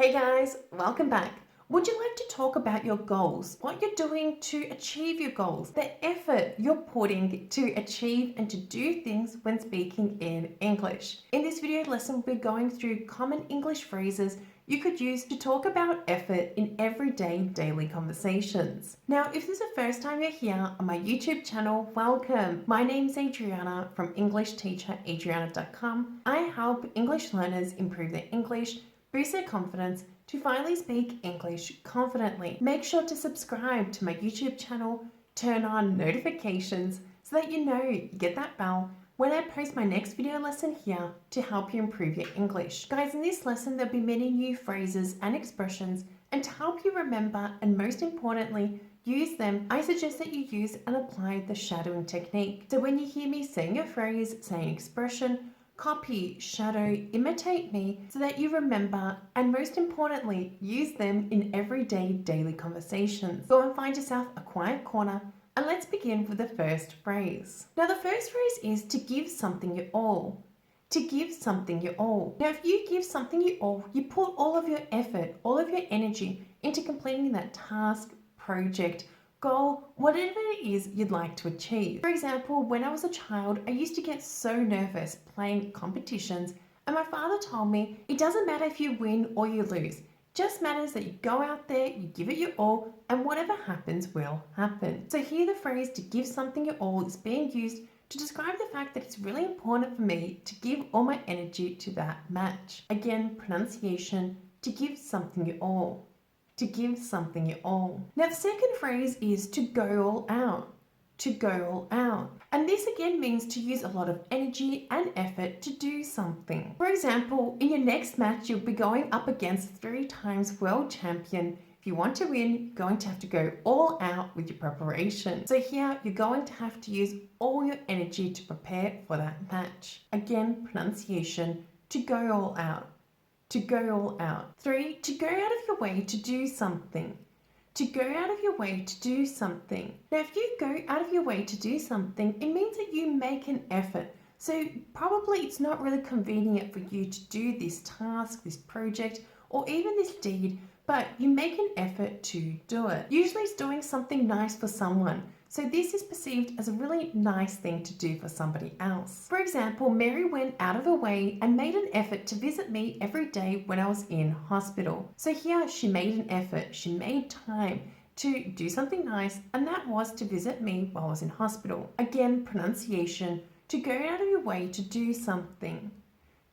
Hey guys, welcome back. Would you like to talk about your goals? What you're doing to achieve your goals? The effort you're putting to achieve and to do things when speaking in English. In this video lesson, we're going through common English phrases you could use to talk about effort in everyday daily conversations. Now, if this is the first time you're here on my YouTube channel, welcome. My name's Adriana from EnglishTeacherAdriana.com. I help English learners improve their English, boost their confidence to finally speak English confidently. Make sure to subscribe to my YouTube channel, turn on notifications so that you know you get that bell when I post my next video lesson here to help you improve your English. Guys, in this lesson there'll be many new phrases and expressions, and to help you remember and most importantly use them, I suggest that you use and apply the shadowing technique. So when you hear me saying a phrase, say an expression, copy, shadow, imitate me so that you remember and most importantly, use them in everyday daily conversations. Go and find yourself a quiet corner and let's begin with the first phrase. Now the first phrase is to give something your all. To give something your all. Now if you give something your all, you put all of your effort, all of your energy into completing that task, project, goal, whatever it is you'd like to achieve. For example, when I was a child, I used to get so nervous playing competitions, and my father told me it doesn't matter if you win or you lose. It just matters that you go out there, you give it your all, and whatever happens will happen. So here the phrase to give something your all is being used to describe the fact that it's really important for me to give all my energy to that match. Again, pronunciation, to give something your all. To give something your all. Now the second phrase is to go all out. To go all out. And this again means to use a lot of energy and effort to do something. For example, in your next match, you'll be going up against 3 times world champion. If you want to win, you're going to have to go all out with your preparation. So here, you're going to have to use all your energy to prepare for that match. Again, pronunciation, to go all out. To go all out. 3, to go out of your way to do something. To go out of your way to do something. Now, if you go out of your way to do something, it means that you make an effort. So probably it's not really convenient for you to do this task, this project, or even this deed, but you make an effort to do it. Usually it's doing something nice for someone. So this is perceived as a really nice thing to do for somebody else. For example, Mary went out of her way and made an effort to visit me every day when I was in hospital. So here she made an effort, she made time to do something nice, and that was to visit me while I was in hospital. Again, pronunciation, to go out of your way to do something.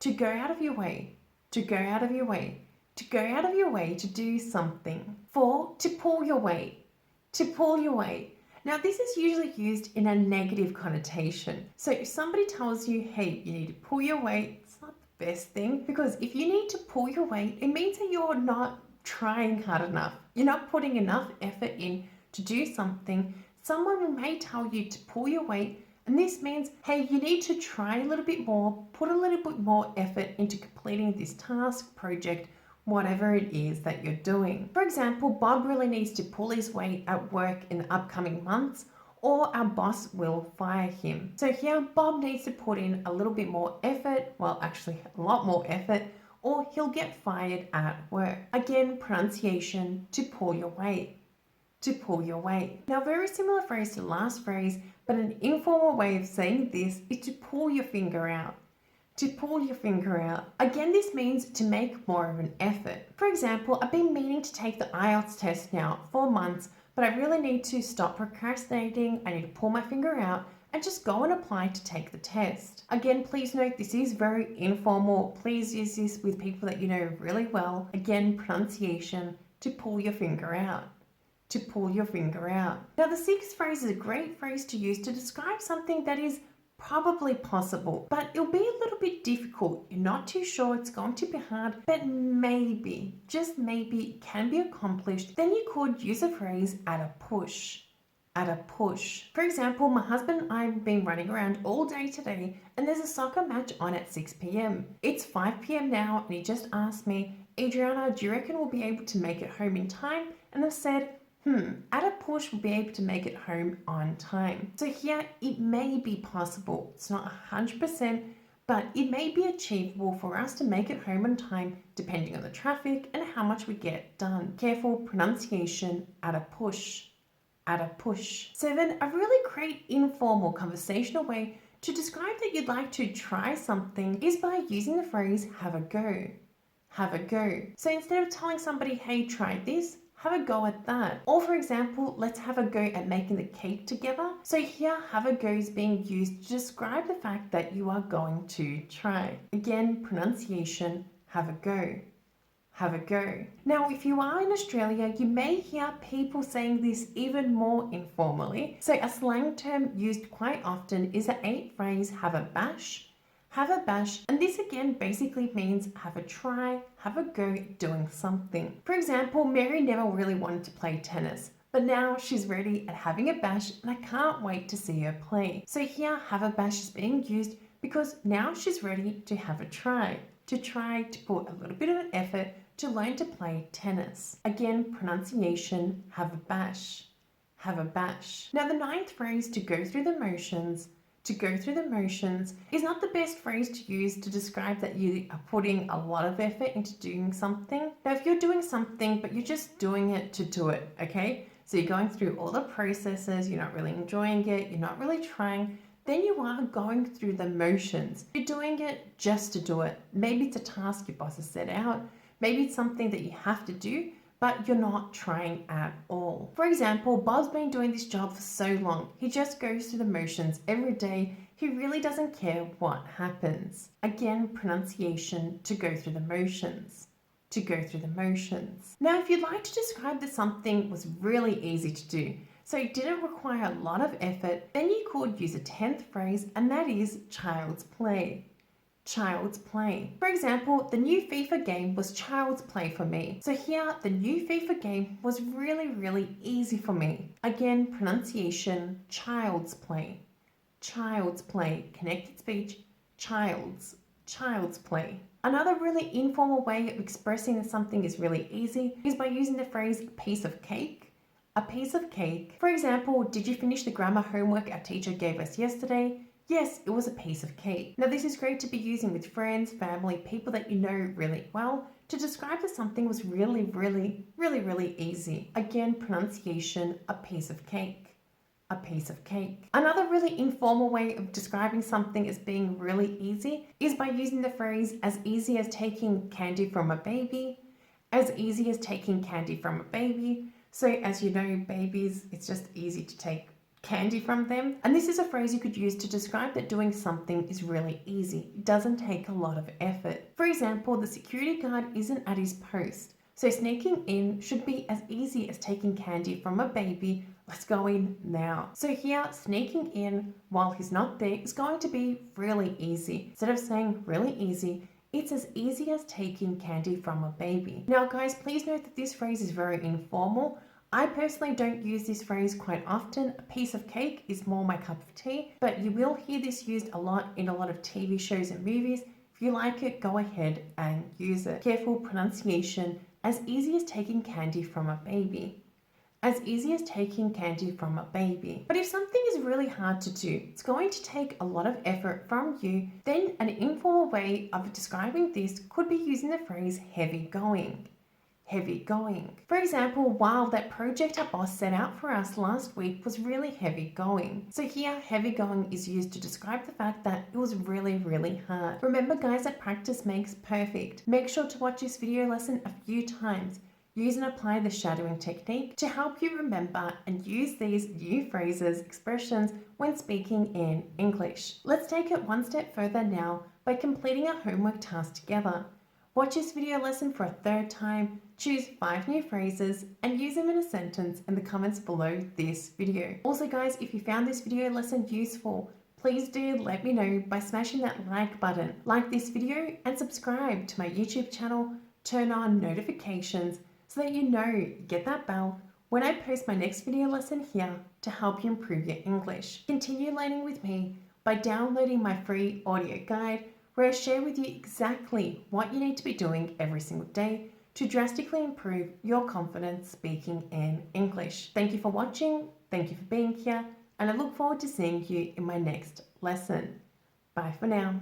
To go out of your way, to go out of your way, to go out of your way to do something. 4, to pull your weight, to pull your weight. Now this is usually used in a negative connotation. So if somebody tells you, hey, you need to pull your weight, it's not the best thing, because if you need to pull your weight, it means that you're not trying hard enough. You're not putting enough effort in to do something. Someone may tell you to pull your weight, and this means, hey, you need to try a little bit more, put a little bit more effort into completing this task, project, whatever it is that you're doing. For example, Bob really needs to pull his weight at work in the upcoming months, or our boss will fire him. So here, Bob needs to put in a little bit more effort, well, actually a lot more effort, or he'll get fired at work. Again, pronunciation, to pull your weight. To pull your weight. Now, very similar phrase to the last phrase, but an informal way of saying this is to pull your finger out. To pull your finger out. Again, this means to make more of an effort. For example, I've been meaning to take the IELTS test now for months, but I really need to stop procrastinating. I need to pull my finger out and just go and apply to take the test. Again, please note this is very informal. Please use this with people that you know really well. Again, pronunciation, to pull your finger out. To pull your finger out. Now, the 6th phrase is a great phrase to use to describe something that is probably possible, but it'll be a little bit difficult. You're not too sure, it's going to be hard, but maybe, just maybe, it can be accomplished. Then you could use a phrase at a push. At a push. For example, my husband and I have been running around all day today, and there's a soccer match on at 6 p.m. It's 5 p.m. now, and he just asked me, Adriana, do you reckon we'll be able to make it home in time? And I've said, at a push we'll be able to make it home on time. So here it may be possible. It's not 100%, but it may be achievable for us to make it home on time depending on the traffic and how much we get done. Careful pronunciation, at a push. At a push. 7. A really great informal conversational way to describe that you'd like to try something is by using the phrase have a go. Have a go. So instead of telling somebody, hey, try this, have a go at that. Or for example, let's have a go at making the cake together. So here, have a go is being used to describe the fact that you are going to try. Again, pronunciation, have a go. Have a go. Now, if you are in Australia, you may hear people saying this even more informally. So a slang term used quite often is the 8 phrase, have a bash. Have a bash, and this again basically means have a try, have a go at doing something. For example, Mary never really wanted to play tennis, but now she's ready at having a bash and I can't wait to see her play. So here, have a bash is being used because now she's ready to have a try. To try to put a little bit of an effort to learn to play tennis. Again, pronunciation, have a bash. Have a bash. Now the 9th phrase, to go through the motions, is not the best phrase to use to describe that you are putting a lot of effort into doing something. Now, if you're doing something, but you're just doing it to do it, okay? So you're going through all the processes, you're not really enjoying it, you're not really trying, then you are going through the motions. You're doing it just to do it. Maybe it's a task your boss has set out. Maybe it's something that you have to do, but you're not trying at all. For example, Bob's been doing this job for so long. He just goes through the motions every day. He really doesn't care what happens. Again, pronunciation, to go through the motions. To go through the motions. Now, if you'd like to describe that something was really easy to do, so it didn't require a lot of effort, then you could use a 10th phrase, and that is child's play. Child's play. For example, the new FIFA game was child's play for me. So here, the new FIFA game was really easy for me. Again, pronunciation, child's play. Child's play. Connected speech, child's play. Another really informal way of expressing that something is really easy is by using the phrase piece of cake. A piece of cake. For example, did you finish the grammar homework our teacher gave us yesterday? Yes, it was a piece of cake. Now this is great to be using with friends, family, people that you know really well to describe that something was really easy. Again, pronunciation, a piece of cake. A piece of cake. Another really informal way of describing something as being really easy is by using the phrase as easy as taking candy from a baby. As easy as taking candy from a baby. So as you know, babies, it's just easy to take candy from them. And this is a phrase you could use to describe that doing something is really easy. It doesn't take a lot of effort. For example, the security guard isn't at his post. So sneaking in should be as easy as taking candy from a baby. Let's go in now. So here, sneaking in while he's not there is going to be really easy. Instead of saying really easy, it's as easy as taking candy from a baby. Now guys, please note that this phrase is very informal. I personally don't use this phrase quite often. A piece of cake is more my cup of tea, but you will hear this used a lot in a lot of TV shows and movies. If you like it, go ahead and use it. Careful pronunciation, as easy as taking candy from a baby. As easy as taking candy from a baby. But if something is really hard to do, it's going to take a lot of effort from you, then an informal way of describing this could be using the phrase heavy going. Heavy going. For example, wow, that project our boss set out for us last week was really heavy going. So here, heavy going is used to describe the fact that it was really hard. Remember guys, that practice makes perfect. Make sure to watch this video lesson a few times. Use and apply the shadowing technique to help you remember and use these new phrases, expressions when speaking in English. Let's take it one step further now by completing a homework task together. Watch this video lesson for a third time, choose 5 new phrases and use them in a sentence in the comments below this video. Also guys, if you found this video lesson useful, please do let me know by smashing that like button. Like this video and subscribe to my YouTube channel, turn on notifications so that you know, get that bell when I post my next video lesson here to help you improve your English. Continue learning with me by downloading my free audio guide where I share with you exactly what you need to be doing every single day to drastically improve your confidence speaking in English. Thank you for watching, thank you for being here, and I look forward to seeing you in my next lesson. Bye for now.